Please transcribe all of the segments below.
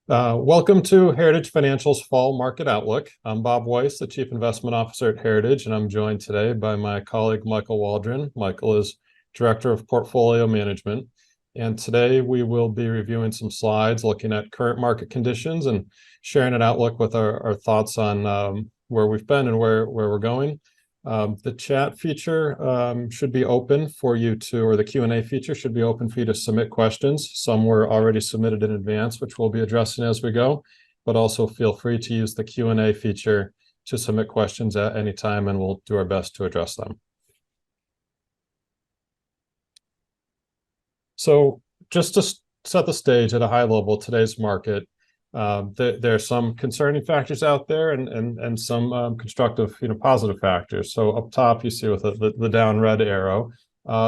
Welcome to Heritage Financial's Fall Market Outlook. I'm Bob Weisse, the Chief Investment Officer at Heritage, and I'm joined today by my colleague, Michael Waldron. Michael is Director of Portfolio Management. And today we will be reviewing some slides looking at current market conditions and sharing an outlook with our thoughts on where we've been and where we're going. The chat feature should be open for you to, or the Q&A feature should be open for you to submit questions. Some were already submitted in advance, which we'll be addressing as we go, but also feel free to use the Q&A feature to submit questions at any time, and we'll do our best to address them. So just to set the stage at a high level, today's market, there are some concerning factors out there and some constructive, positive factors. So up top, you see with the down red arrow,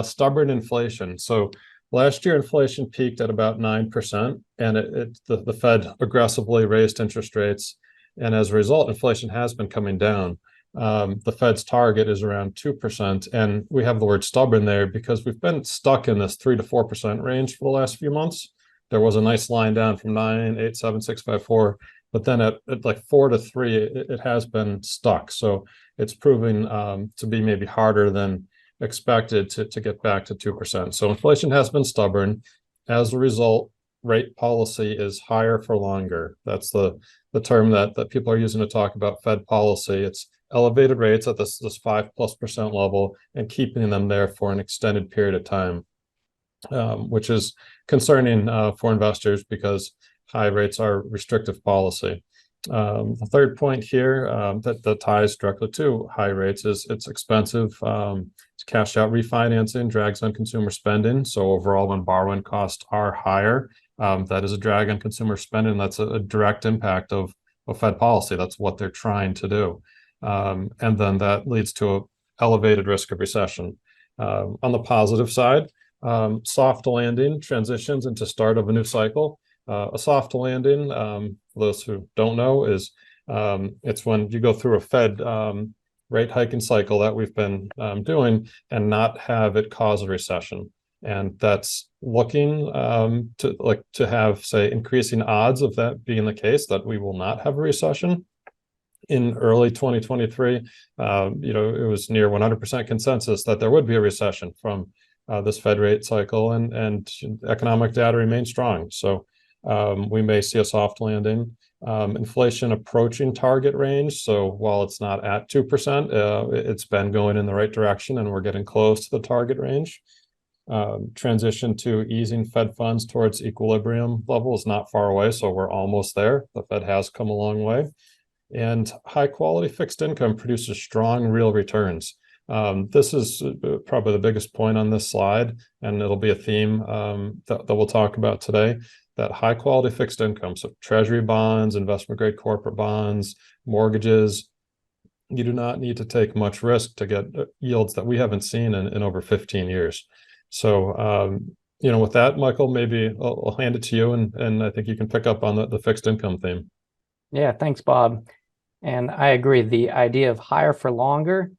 stubborn inflation. So last year, inflation peaked at about 9%, and the Fed aggressively raised interest rates. And as a result, inflation has been coming down. The Fed's target is around 2%. And we have the word stubborn there because we've been stuck in this 3 to 4% range for the last few months. There was a nice line down from 9, 8, 7, 6, 5, 4, but then at like 4 to 3, it has been stuck. So it's proving to be maybe harder than expected to get back to 2%. So inflation has been stubborn. As a result, rate policy is higher for longer. That's the term that people are using to talk about Fed policy. It's elevated rates at this 5+% level and keeping them there for an extended period of time. Which is concerning for investors because high rates are restrictive policy. The third point here that ties directly to high rates is it's expensive. Cash out refinancing drags on consumer spending. So overall, when borrowing costs are higher, that is a drag on consumer spending. That's a direct impact of Fed policy. That's what they're trying to do. And then that leads to an elevated risk of recession. On the positive side, soft landing transitions into start of a new cycle. A soft landing, for those who don't know, is it's when you go through a Fed rate hiking cycle that we've been doing and not have it cause a recession. And that's looking to have, say, increasing odds of that being the case, that we will not have a recession. In early 2023, it was near 100% consensus that there would be a recession from this Fed rate cycle, and economic data remains strong. So we may see a soft landing. Inflation approaching target range. So while it's not at 2%, it's been going in the right direction and we're getting close to the target range. Transition to easing Fed funds towards equilibrium level is not far away, so we're almost there. The Fed has come a long way. And high quality fixed income produces strong real returns. This is probably the biggest point on this slide, and it'll be a theme that we'll talk about today, that high quality fixed income, so treasury bonds, investment grade corporate bonds, mortgages, you do not need to take much risk to get yields that we haven't seen in over 15 years. So, with that, Michael, maybe I'll hand it to you, and I think you can pick up on the fixed income theme. Yeah, thanks, Bob. And I agree, the idea of higher for longer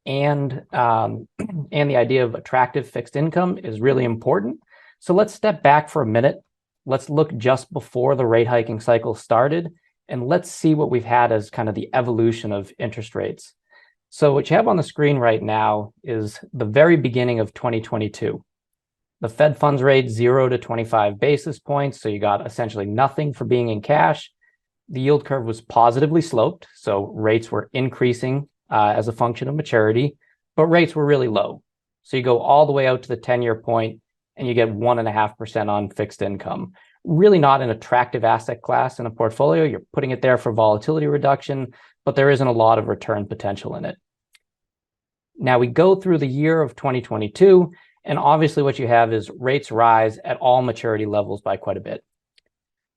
and the idea of attractive fixed income is really important. So let's step back for a minute. Let's look just before the rate hiking cycle started, and let's see what we've had as kind of the evolution of interest rates. So what you have on the screen right now is the very beginning of 2022. The Fed funds rate 0 to 25 basis points, so you got essentially nothing for being in cash. The yield curve was positively sloped, so rates were increasing as a function of maturity, but rates were really low. So you go all the way out to the 10-year point and you get 1.5% on fixed income. Really not an attractive asset class in a portfolio. You're putting it there for volatility reduction, but there isn't a lot of return potential in it. Now we go through the year of 2022, and obviously what you have is rates rise at all maturity levels by quite a bit.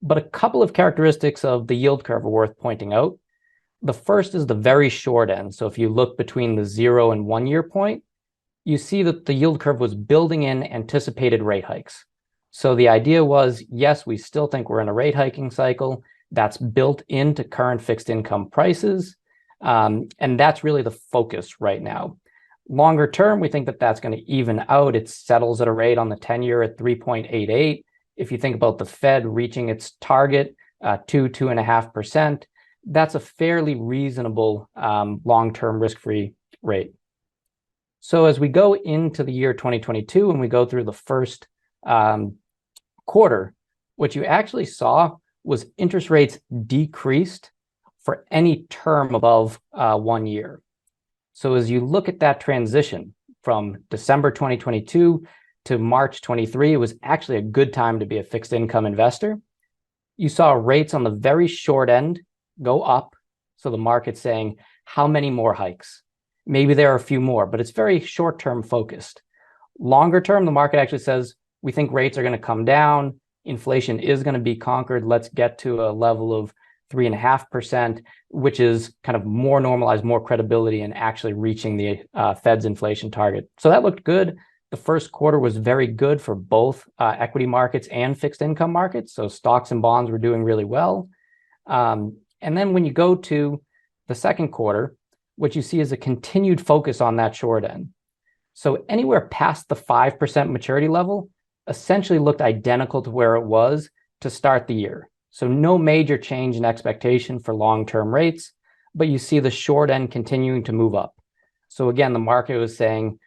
But a couple of characteristics of the yield curve are worth pointing out. The first is the very short end. So if you look between the 0 and 1 year point, you see that the yield curve was building in anticipated rate hikes. So the idea was, yes, we still think we're in a rate hiking cycle. That's built into current fixed income prices. And that's really the focus right now. Longer term, we think that that's going to even out. It settles at a rate on the 10-year at 3.88. If you think about the Fed reaching its target 2.5%. That's a fairly reasonable long-term risk-free rate. So as we go into the year 2022 and we go through the first quarter, what you actually saw was interest rates decreased for any term above 1 year. So as you look at that transition from December 2022 to March 23, it was actually a good time to be a fixed income investor. You saw rates on the very short end go up. So the market's saying, how many more hikes? Maybe there are a few more, but it's very short-term focused. Longer term, the market actually says, we think rates are going to come down. Inflation is going to be conquered. Let's get to a level of 3.5%, which is kind of more normalized, more credibility in actually reaching the Fed's inflation target. So that looked good. The first quarter was very good for both equity markets and fixed income markets. So stocks and bonds were doing really well. And then when you go to the second quarter, what you see is a continued focus on that short end. So anywhere past the 5% maturity level essentially looked identical to where it was to start the year. So no major change in expectation for long-term rates, but you see the short end continuing to move up. So again, the market was saying,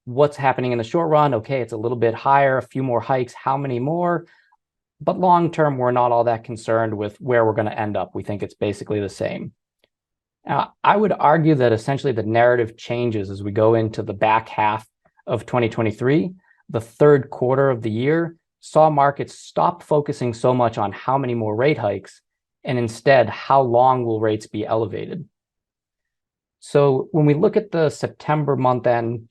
what's happening in the short run? Okay, it's a little bit higher, a few more hikes, how many more? But long-term, we're not all that concerned with where we're going to end up. We think it's basically the same. Now, I would argue that essentially the narrative changes as we go into the back half of 2023. The third quarter of the year saw markets stop focusing so much on how many more rate hikes and instead how long will rates be elevated. So when we look at the September month end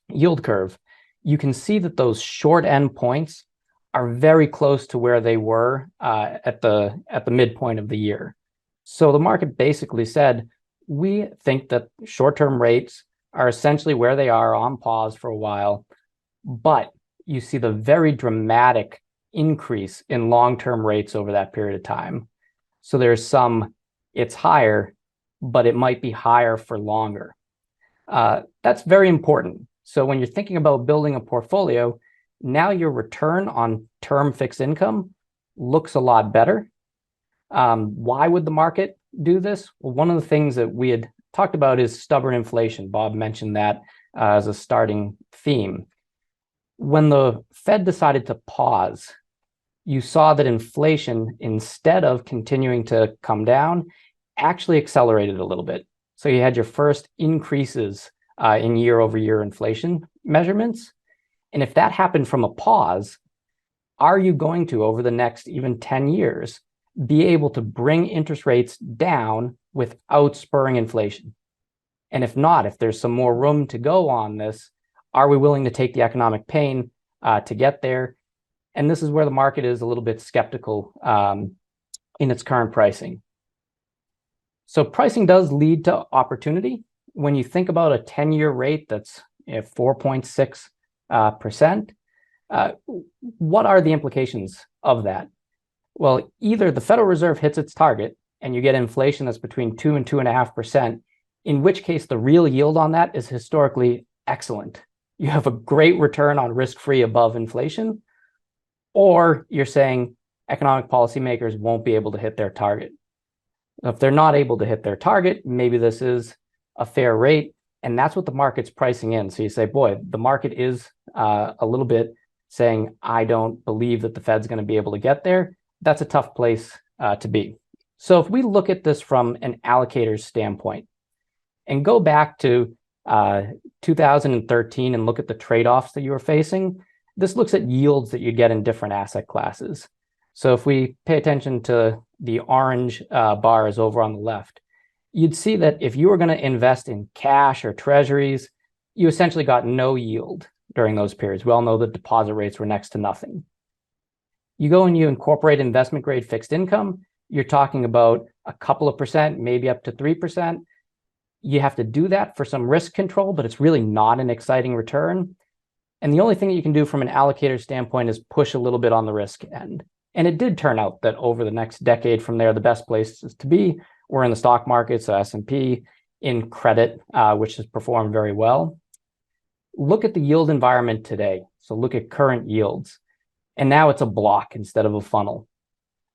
yield curve, you can see that those short end points are very close to where they were at the midpoint of the year. So the market basically said, we think that short-term rates are essentially where they are on pause for a while, but you see the very dramatic increase in long-term rates over that period of time. So there's some, it's higher, but it might be higher for longer. That's very important. So when you're thinking about building a portfolio, now your return on term fixed income looks a lot better. Why would the market do this? Well, one of the things that we had talked about is stubborn inflation. Bob mentioned that as a starting theme. When the Fed decided to pause, you saw that inflation, instead of continuing to come down, actually accelerated a little bit. So you had your first increases in year-over-year inflation measurements. And if that happened from a pause, are you going to, over the next even 10 years, be able to bring interest rates down without spurring inflation? And if not, if there's some more room to go on this, are we willing to take the economic pain to get there? And this is where the market is a little bit skeptical in its current pricing. So pricing does lead to opportunity. When you think about a 10-year rate that's 4.6%, what are the implications of that? Well, either the Federal Reserve hits its target and you get inflation that's between 2 and 2.5%, in which case the real yield on that is historically excellent. You have a great return on risk-free above inflation, or you're saying economic policymakers won't be able to hit their target. If they're not able to hit their target, maybe this is a fair rate, and that's what the market's pricing in. So you say, boy, the market is a little bit saying, I don't believe that the Fed's going to be able to get there. That's a tough place to be. So if we look at this from an allocator's standpoint and go back to 2013 and look at the trade-offs that you were facing, this looks at yields that you get in different asset classes. So if we pay attention to the orange bars over on the left, you'd see that if you were going to invest in cash or treasuries, you essentially got no yield during those periods. We all know that deposit rates were next to nothing. You go and you incorporate investment grade fixed income, you're talking about a couple of percent, maybe up to 3%. You have to do that for some risk control, but it's really not an exciting return. And the only thing that you can do from an allocator standpoint is push a little bit on the risk end. And it did turn out that over the next decade from there, the best places to be were in the stock market, so S&P, in credit, which has performed very well. Look at the yield environment today. So look at current yields. And now it's a block instead of a funnel.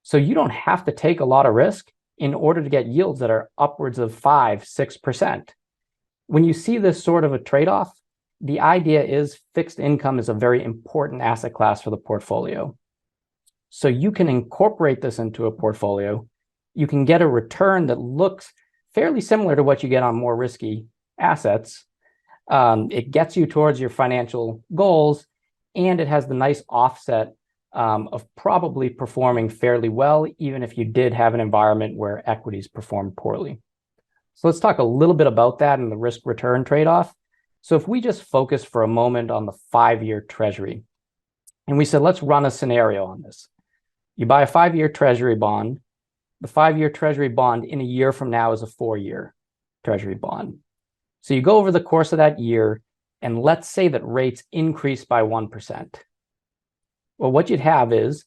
So you don't have to take a lot of risk in order to get yields that are upwards of 5, 6%. When you see this sort of a trade-off, the idea is fixed income is a very important asset class for the portfolio. So you can incorporate this into a portfolio. You can get a return that looks fairly similar to what you get on more risky assets. It gets you towards your financial goals, and it has the nice offset of probably performing fairly well, even if you did have an environment where equities performed poorly. So let's talk a little bit about that and the risk return trade-off. So if we just focus for a moment on the 5-year treasury, and we said, let's run a scenario on this. You buy a 5-year treasury bond. The 5-year treasury bond in a year from now is a 4-year treasury bond. So you go over the course of that year, and let's say that rates increase by 1%. Well, what you'd have is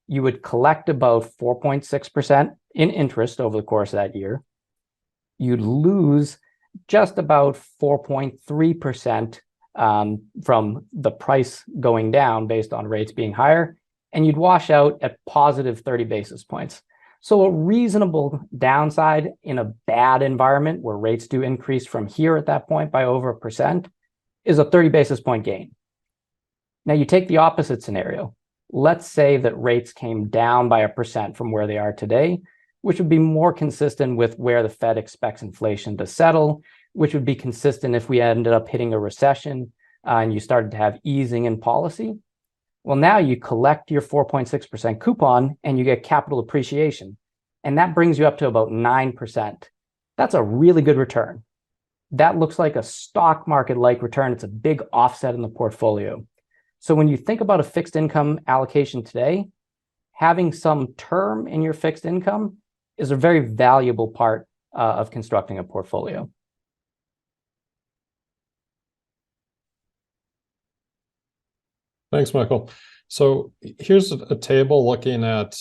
you would collect about 4.6% in interest over the course of that year. You'd lose just about 4.3% from the price going down based on rates being higher, and you'd wash out at positive 30 basis points. So a reasonable downside in a bad environment where rates do increase from here at that point by over 1% is a 30 basis point gain. Now you take the opposite scenario. Let's say that rates came down by 1% from where they are today, which would be more consistent with where the Fed expects inflation to settle, which would be consistent if we ended up hitting a recession and you started to have easing in policy. Well, now you collect your 4.6% coupon and you get capital appreciation. And that brings you up to about 9%. That's a really good return. That looks like a stock market-like return. It's a big offset in the portfolio. So when you think about a fixed income allocation today, having some term in your fixed income is a very valuable part of constructing a portfolio. Thanks, Michael. So here's a table looking at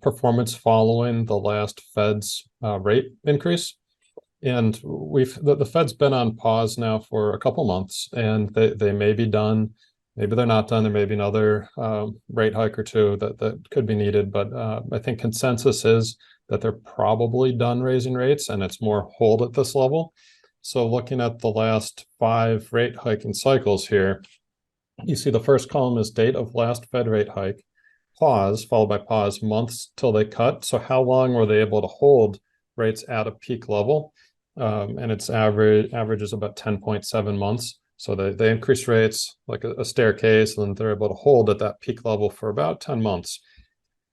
performance following the last Fed's rate increase. And the Fed's been on pause now for a couple months, and they may be done. Maybe they're not done. There may be another rate hike or two that could be needed. But I think consensus is that they're probably done raising rates, and it's more hold at this level. So looking at the last 5 rate hiking cycles here, you see the first column is date of last Fed rate hike, pause, followed by pause, months till they cut. So how long were they able to hold rates at a peak level? And its average is about 10.7 months. So they increase rates like a staircase, and they're able to hold at that peak level for about 10 months.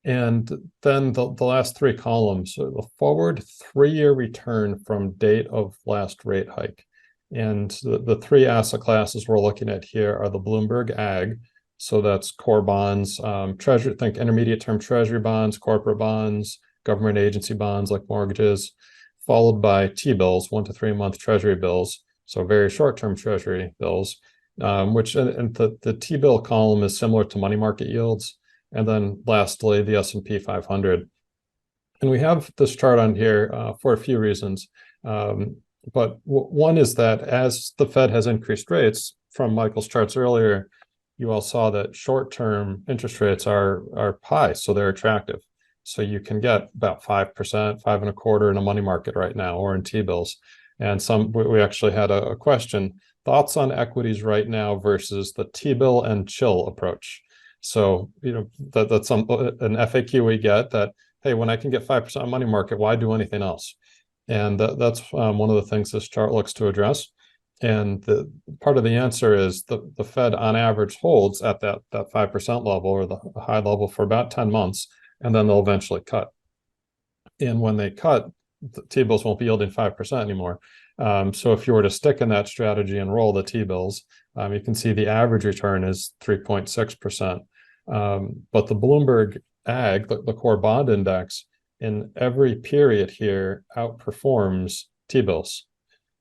And then the last 3 columns, so the forward 3-year return from date of last rate hike. And the 3 asset classes we're looking at here are the Bloomberg Ag. So that's core bonds, treasury, think intermediate term treasury bonds, corporate bonds, government agency bonds like mortgages, followed by T-bills, 1 to 3 month treasury bills. So very short-term treasury bills, which and the T-bill column is similar to money market yields. And then lastly, the S&P 500. And we have this chart on here for a few reasons. But one is that as the Fed has increased rates, from Michael's charts earlier, you all saw that short-term interest rates are high, so they're attractive. So you can get about 5%, 5.25% in a money market right now, or in T-bills. And we actually had a question, thoughts on equities right now versus the T-bill and chill approach. So, that's an FAQ we get that, hey, when I can get 5% on money market, why do anything else? And that's one of the things this chart looks to address. And the part of the answer is the Fed on average holds at that 5% level, or the high level, for about 10 months, and then they'll eventually cut. And when they cut, the T-bills won't be yielding 5% anymore. So if you were to stick in that strategy and roll the T-bills, you can see the average return is 3.6%. But the Bloomberg Ag, the core bond index, in every period here outperforms T-bills.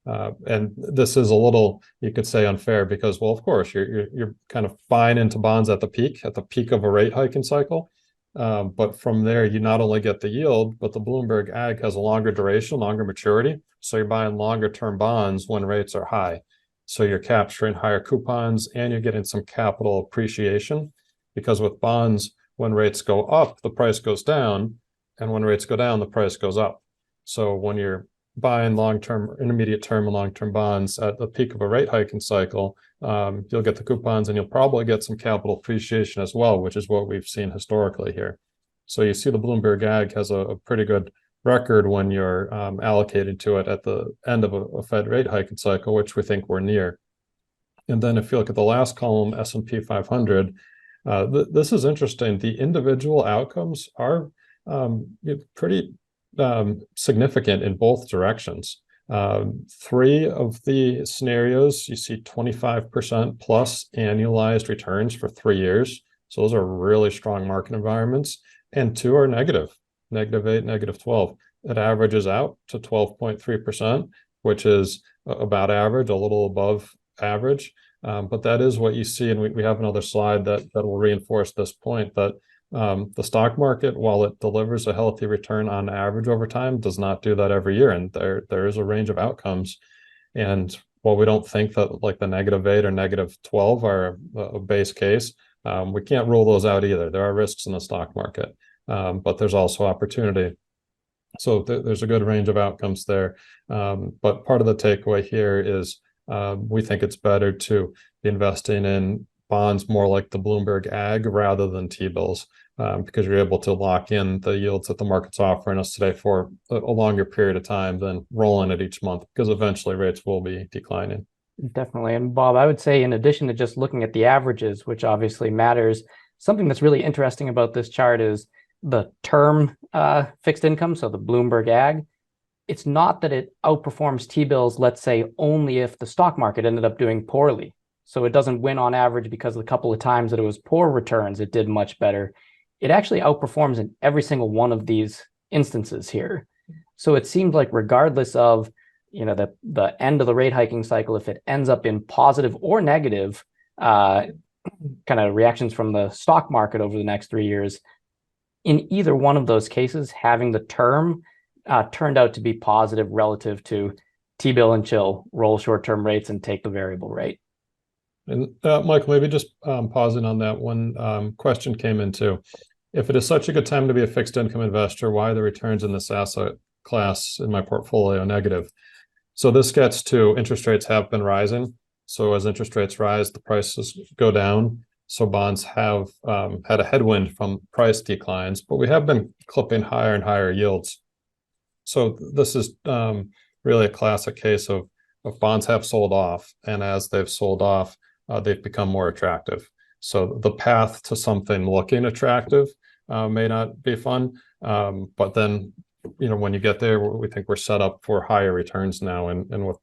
And this is a little, you could say, unfair because, well, of course, you're kind of buying into bonds at the peak of a rate hiking cycle. But from there, you not only get the yield, but the Bloomberg Ag has a longer duration, longer maturity. So you're buying longer term bonds when rates are high. So you're capturing higher coupons and you're getting some capital appreciation, because with bonds, when rates go up, the price goes down. And when rates go down, the price goes up. So when you're buying long-term, intermediate term and long-term bonds at the peak of a rate hiking cycle, you'll get the coupons and you'll probably get some capital appreciation as well, which is what we've seen historically here. So you see the Bloomberg Ag has a pretty good record when you're allocated to it at the end of a Fed rate hiking cycle, which we think we're near. And then if you look at the last column, S&P 500, this is interesting. The individual outcomes are pretty significant in both directions. 3 of the scenarios, you see 25% plus annualized returns for 3 years. So those are really strong market environments. And 2 are negative, -8, -12. It averages out to 12.3%, which is about average, a little above average. But that is what you see. And we have another slide that will reinforce this point, that the stock market, while it delivers a healthy return on average over time, does not do that every year. And there is a range of outcomes. And while we don't think that like the -8 or -12 are a base case, we can't rule those out either. There are risks in the stock market, but there's also opportunity. So there's a good range of outcomes there. But part of the takeaway here is we think it's better to be investing in bonds more like the Bloomberg Ag rather than T-bills, because you're able to lock in the yields that the market's offering us today for a longer period of time than rolling it each month, because eventually rates will be declining. Definitely. And Bob, I would say in addition to just looking at the averages, which obviously matters, something that's really interesting about this chart is the term fixed income, so the Bloomberg Ag. It's not that it outperforms T-bills, let's say, only if the stock market ended up doing poorly. So it doesn't win on average because of the couple of times that it was poor returns, it did much better. It actually outperforms in every single one of these instances here. So it seems like regardless of the end of the rate hiking cycle, if it ends up in positive or negative kind of reactions from the stock market over the next 3 years, in either one of those cases, having the term turned out to be positive relative to T-bill and chill, roll short-term rates and take the variable rate. And Michael, maybe just pausing on that one question came in too. If it is such a good time to be a fixed income investor, why are the returns in this asset class in my portfolio negative? So this gets to interest rates have been rising. So as interest rates rise, the prices go down. So bonds have had a headwind from price declines, but we have been clipping higher and higher yields. So this is really a classic case of bonds have sold off, and as they've sold off, they've become more attractive. So the path to something looking attractive may not be fun, but then when you get there, we think we're set up for higher returns now. And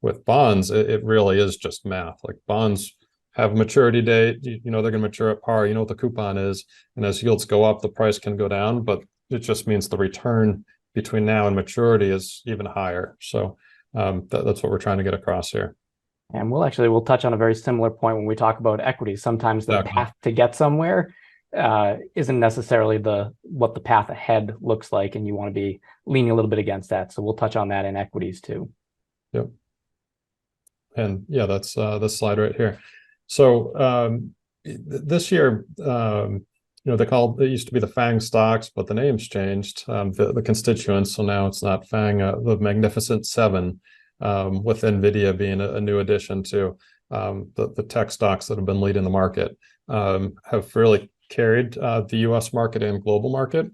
with bonds, it really is just math. Like bonds have a maturity date, they're going to mature at par, what the coupon is, and as yields go up, the price can go down, but it just means the return between now and maturity is even higher. So that's what we're trying to get across here. And we'll touch on a very similar point when we talk about equities. Sometimes the path to get somewhere isn't necessarily what the path ahead looks like, and you want to be leaning a little bit against that. So we'll touch on that in equities too. Yep. And yeah, that's this slide right here. So this year, it used to be the FANG stocks, but the name's changed, the constituents. So now it's not FANG, the Magnificent Seven, with NVIDIA being a new addition to the tech stocks that have been leading the market, have really carried the US market and global market.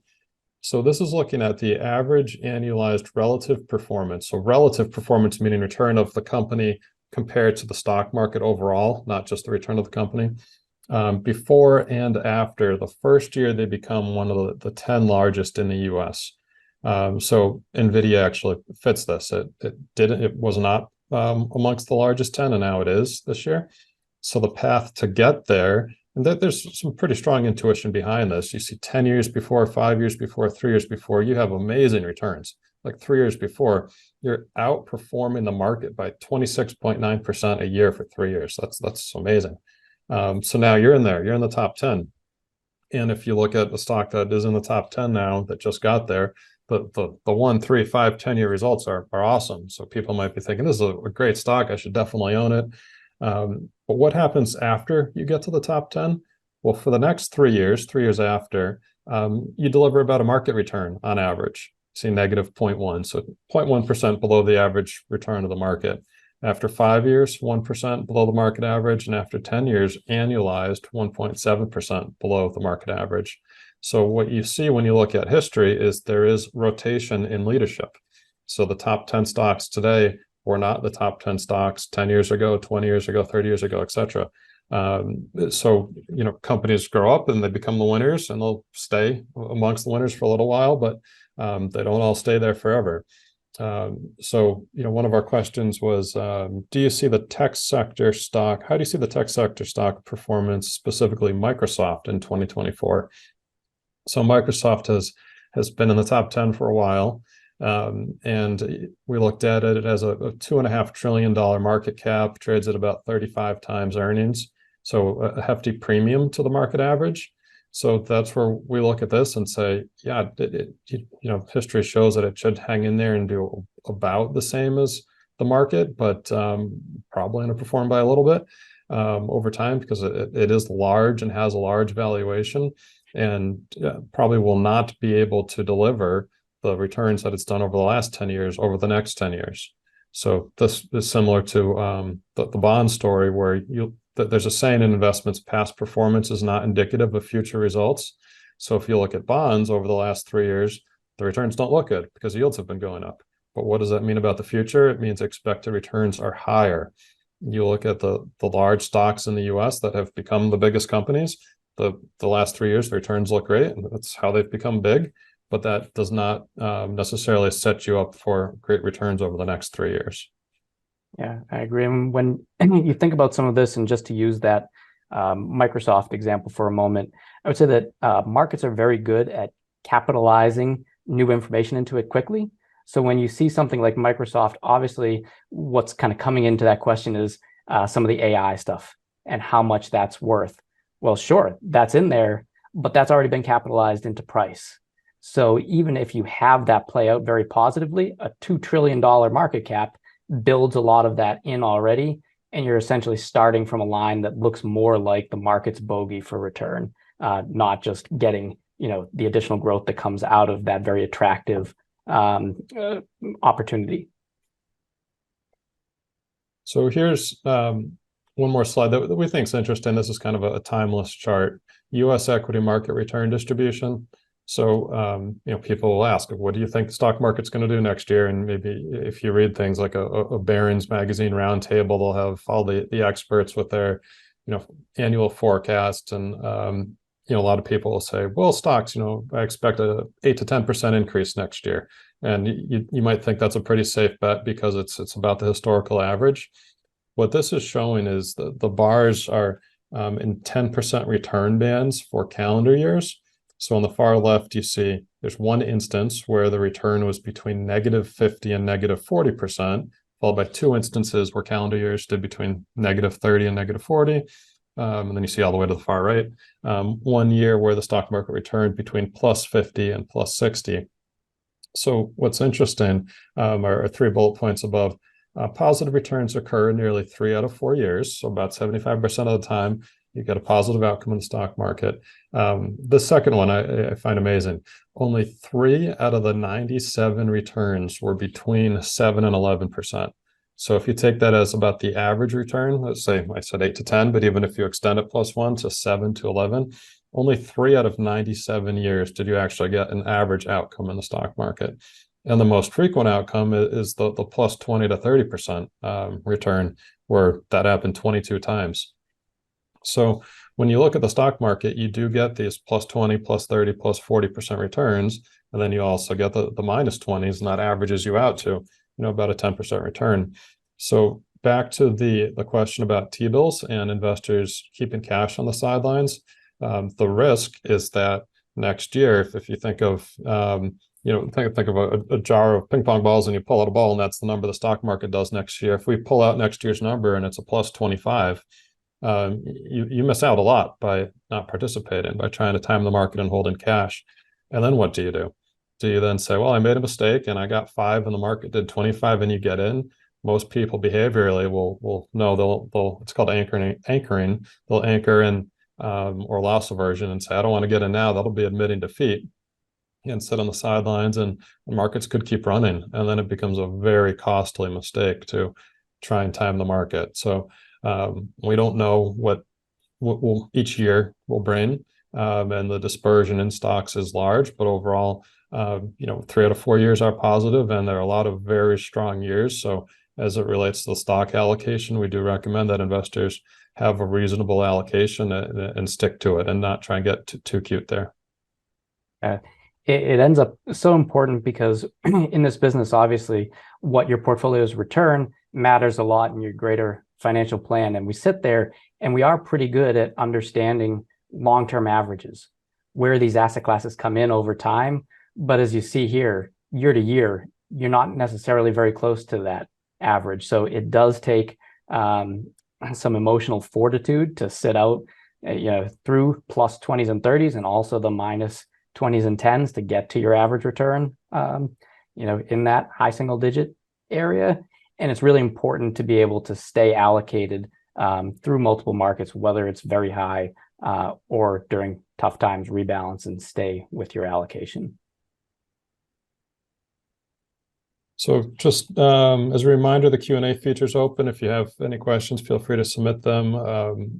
So this is looking at the average annualized relative performance. So relative performance meaning return of the company compared to the stock market overall, not just the return of the company. Before and after the first year, they become one of the 10 largest in the US. So NVIDIA actually fits this. It was not amongst the largest 10, and now it is this year. So the path to get there, and there's some pretty strong intuition behind this. You see 10 years before, 5 years before, 3 years before, you have amazing returns. Like 3 years before, you're outperforming the market by 26.9% a year for 3 years. That's amazing. So now you're in there, you're in the top 10. And if you look at the stock that is in the top 10 now that just got there, the 1, 3, 5, 10-year results are awesome. So people might be thinking, this is a great stock, I should definitely own it. But what happens after you get to the top 10? Well, for the next 3 years, 3 years after, you deliver about a market return on average. See negative 0.1, so 0.1% below the average return of the market. After 5 years, 1% below the market average, and after 10 years, annualized 1.7% below the market average. So what you see when you look at history is there is rotation in leadership. So the top 10 stocks today were not the top 10 stocks 10 years ago, 20 years ago, 30 years ago, et cetera. So, companies grow up and they become the winners, and they'll stay amongst the winners for a little while, but they don't all stay there forever. So, one of our questions was, do you see the tech sector stock? How do you see the tech sector stock performance, specifically Microsoft, in 2024? So Microsoft has been in the top 10 for a while. And we looked at it. It has a $2.5 trillion market cap, trades at about 35 times earnings. So a hefty premium to the market average. So that's where we look at this and say, yeah, history shows that it should hang in there and do about the same as the market, but probably underperform by a little bit over time, because it is large and has a large valuation, and probably will not be able to deliver the returns that it's done over the last 10 years over the next 10 years. So this is similar to the bond story, where there's a saying in investments: past performance is not indicative of future results. So if you look at bonds over the last 3 years, the returns don't look good because yields have been going up. But what does that mean about the future? It means expected returns are higher. You look at the large stocks in the US that have become the biggest companies, the last 3 years, the returns look great, and that's how they've become big. But that does not necessarily set you up for great returns over the next 3 years. Yeah, I agree. And when you think about some of this, and just to use that Microsoft example for a moment, I would say that markets are very good at capitalizing new information into it quickly. So when you see something like Microsoft, obviously what's kind of coming into that question is some of the AI stuff and how much that's worth. Well, sure, that's in there, but that's already been capitalized into price. So even if you have that play out very positively, a $2 trillion market cap builds a lot of that in already, and you're essentially starting from a line that looks more like the market's bogey for return, not just getting the additional growth that comes out of that very attractive opportunity. So here's one more slide that we think is interesting. This is kind of a timeless chart: U.S. equity market return distribution. So, people will ask, what do you think the stock market's going to do next year? And maybe if you read things like a Barron's magazine roundtable, they'll have all the experts with their, annual forecast. And, a lot of people will say, well, stocks, I expect a 8 to 10% increase next year. And you might think that's a pretty safe bet because it's about the historical average. What this is showing is the bars are in 10% return bands for calendar years. So on the far left, you see there's one instance where the return was between negative 50 and negative 40%, followed by 2 instances where calendar years did between negative 30 and negative 40. And then you see all the way to the far right, 1 year where the stock market returned between plus 50 and plus 60. So what's interesting are 3 bullet points above. Positive returns occur nearly 3 out of 4 years. So about 75% of the time, you get a positive outcome in the stock market. The second one I find amazing. Only 3 out of the 97 returns were between 7 and 11%. So if you take that as about the average return, let's say I said 8 to 10, but even if you extend it plus 1 to 7 to 11, only 3 out of 97 years did you actually get an average outcome in the stock market. And the most frequent outcome is the plus 20 to 30% return, where that happened 22 times. So when you look at the stock market, you do get these plus 20, plus 30, plus 40% returns. And then you also get the minus 20s, and that averages you out to, about a 10% return. So back to the question about T-bills and investors keeping cash on the sidelines. The risk is that next year, if you think of, think of a jar of ping pong balls and you pull out a ball, and that's the number the stock market does next year. If we pull out next year's number and it's a plus 25, you miss out a lot by not participating, by trying to time the market and holding cash. And then what do? Do you then say, well, I made a mistake and I got 5 and the market did 25 and you get in? Most people behaviorally will no, they'll it's called anchoring. They'll anchor in or loss aversion and say, I don't want to get in now, that'll be admitting defeat, and sit on the sidelines, and the markets could keep running. And then it becomes a very costly mistake to try and time the market. So we don't know what will each year will bring. And the dispersion in stocks is large, but overall, 3 out of 4 years are positive, and there are a lot of very strong years. So as it relates to the stock allocation, we do recommend that investors have a reasonable allocation and stick to it and not try and get too cute there. It ends up so important because in this business, obviously, what your portfolio's return matters a lot in your greater financial plan. And we sit there and we are pretty good at understanding long-term averages, where these asset classes come in over time. But as you see here, year to year, you're not necessarily very close to that average. So it does take some emotional fortitude to sit out, through plus 20s and 30s, and also the minus 20s and 10s to get to your average return, in that high single digit area. And it's really important to be able to stay allocated through multiple markets, whether it's very high or during tough times, rebalance and stay with your allocation. So just as a reminder, the Q&A feature is open. If you have any questions, feel free to submit them.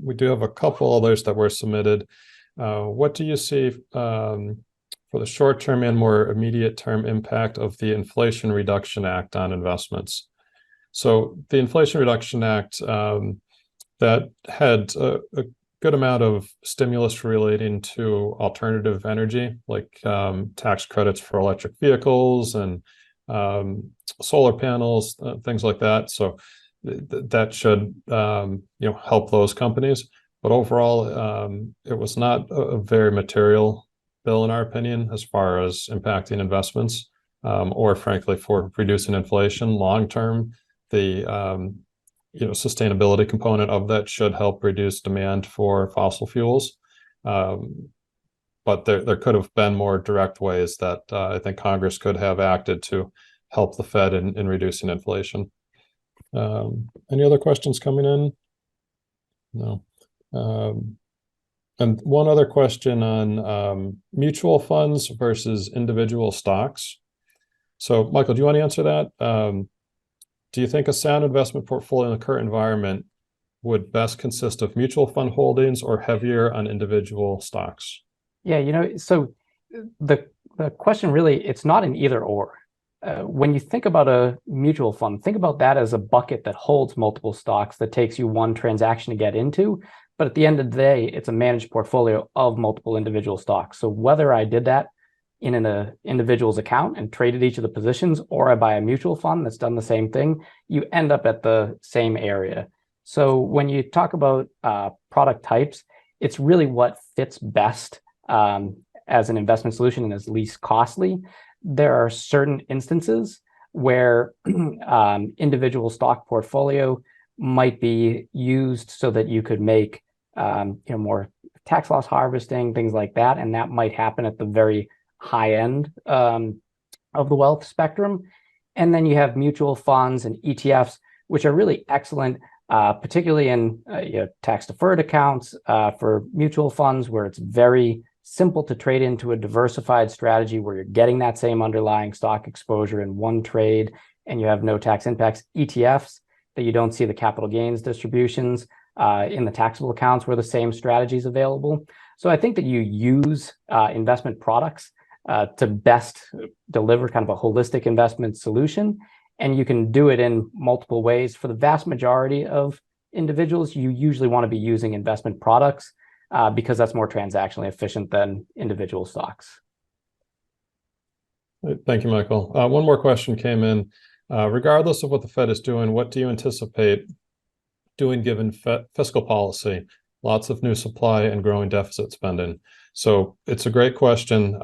We do have a couple others that were submitted. What do you see for the short-term and more immediate-term impact of the Inflation Reduction Act on investments? So the Inflation Reduction Act that had a good amount of stimulus relating to alternative energy, like tax credits for electric vehicles and solar panels, things like that. So that should help those companies. But overall, it was not a very material bill, in our opinion, as far as impacting investments or, frankly, for reducing inflation. Long term, the sustainability component of that should help reduce demand for fossil fuels. But there could have been more direct ways that I think Congress could have acted to help the Fed in reducing inflation. Any other questions coming in? No. And one other question on mutual funds versus individual stocks. So, Michael, do you want to answer that? Do you think a sound investment portfolio in the current environment would best consist of mutual fund holdings or heavier on individual stocks? Yeah, so the question really, it's not an either or. When you think about a mutual fund, think about that as a bucket that holds multiple stocks that takes you one transaction to get into. But at the end of the day, it's a managed portfolio of multiple individual stocks. So whether I did that in an individual's account and traded each of the positions, or I buy a mutual fund that's done the same thing, you end up at the same area. So when you talk about product types, it's really what fits best as an investment solution and is least costly. There are certain instances where individual stock portfolio might be used so that you could make more tax loss harvesting, things like that, and that might happen at the very high end of the wealth spectrum. And then you have mutual funds and ETFs, which are really excellent, particularly in tax deferred accounts for mutual funds, where it's very simple to trade into a diversified strategy where you're getting that same underlying stock exposure in one trade and you have no tax impacts. ETFs that you don't see the capital gains distributions in the taxable accounts where the same strategy is available. So I think that you use investment products to best deliver kind of a holistic investment solution. And you can do it in multiple ways. For the vast majority of individuals, you usually want to be using investment products because that's more transactionally efficient than individual stocks. Thank you, Michael. One more question came in. Regardless of what the Fed is doing, what do you anticipate doing given fiscal policy? Lots of new supply and growing deficit spending. So it's a great question.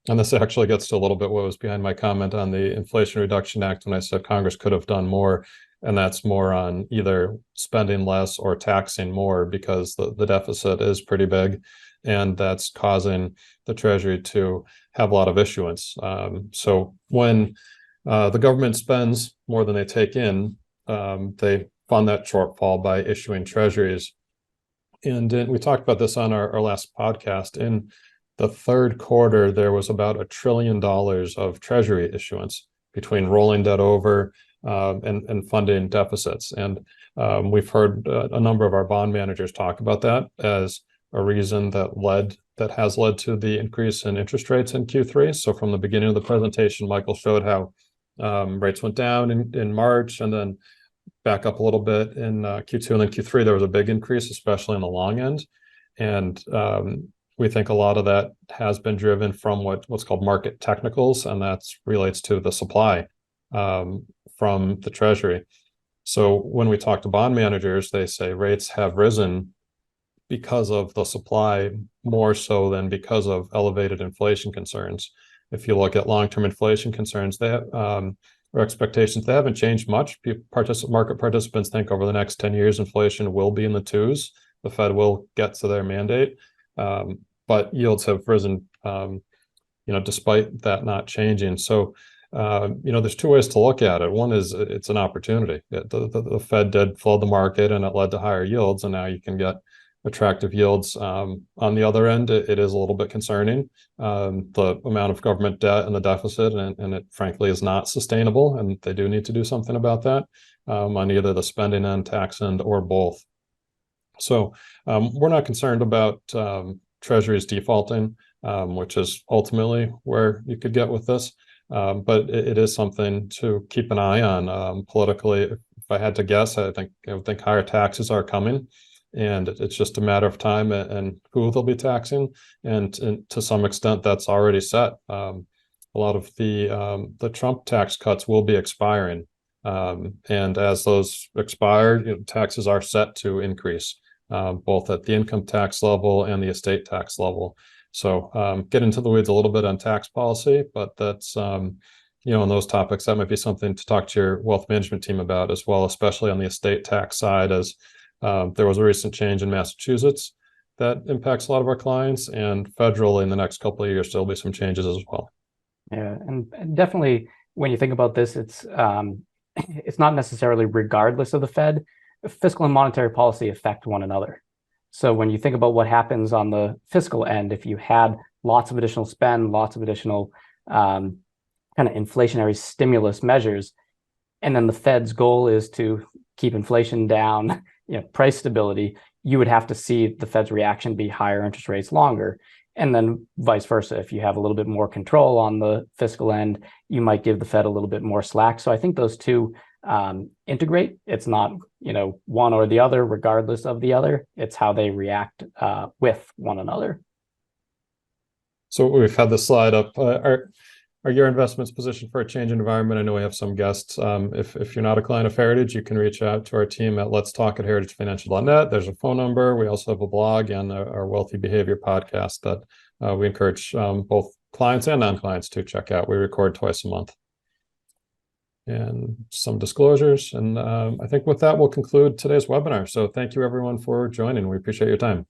And this actually gets to a little bit what was behind my comment on the Inflation Reduction Act when I said Congress could have done more. And that's more on either spending less or taxing more, because the deficit is pretty big. And that's causing the Treasury to have a lot of issuance. So when the government spends more than they take in, they fund that shortfall by issuing treasuries. And we talked about this on our last podcast. In the third quarter, there was about $1 trillion of treasury issuance between rolling debt over and funding deficits. And we've heard a number of our bond managers talk about that as a reason that has led to the increase in interest rates in Q3. So from the beginning of the presentation, Michael showed how rates went down in March and then back up a little bit in Q2, and then Q3 there was a big increase, especially in the long end. And we think a lot of that has been driven from what's called market technicals, and that relates to the supply from the Treasury. So when we talk to bond managers, they say rates have risen because of the supply more so than because of elevated inflation concerns. If you look at long-term inflation concerns, they have, or expectations, they haven't changed much. Market participants think over the next 10 years, inflation will be in the twos. The Fed will get to their mandate, but yields have risen, despite that not changing. So, there's two ways to look at it. One is it's an opportunity. The Fed did flood the market and it led to higher yields, and now you can get attractive yields. On the other end, it is a little bit concerning, the amount of government debt and the deficit, and it frankly is not sustainable, and they do need to do something about that on either the spending end, tax end, or both. So we're not concerned about treasuries defaulting, which is ultimately where you could get with this, but it is something to keep an eye on politically. If I had to guess, I would think higher taxes are coming. And it's just a matter of time and who they'll be taxing. And to some extent, that's already set. A lot of the Trump tax cuts will be expiring. And as those expire, taxes are set to increase, both at the income tax level and the estate tax level. So get into the weeds a little bit on tax policy, but that's, on those topics, that might be something to talk to your wealth management team about as well, especially on the estate tax side, as there was a recent change in Massachusetts that impacts a lot of our clients, and federally in the next couple of years, there'll be some changes as well. Yeah, and definitely when you think about this, it's not necessarily regardless of the Fed. Fiscal and monetary policy affect one another. So when you think about what happens on the fiscal end, if you had lots of additional spend, lots of additional kind of inflationary stimulus measures, and then the Fed's goal is to keep inflation down, price stability, you would have to see the Fed's reaction be higher interest rates longer. And then vice versa. If you have a little bit more control on the fiscal end, you might give the Fed a little bit more slack. So I think those two integrate. It's not, one or the other, regardless of the other. It's how they react with one another. So we've had the slide up. Are your investments positioned for a changing environment? I know we have some guests. If you're not a client of Heritage, you can reach out to our team at letstalk@heritagefinancial.net. There's a phone number. We also have a blog and our Wealthy Behavior podcast that we encourage both clients and non-clients to check out. We record twice a month. And some disclosures. And I think with that, we'll conclude today's webinar. So thank you, everyone, for joining. We appreciate your time.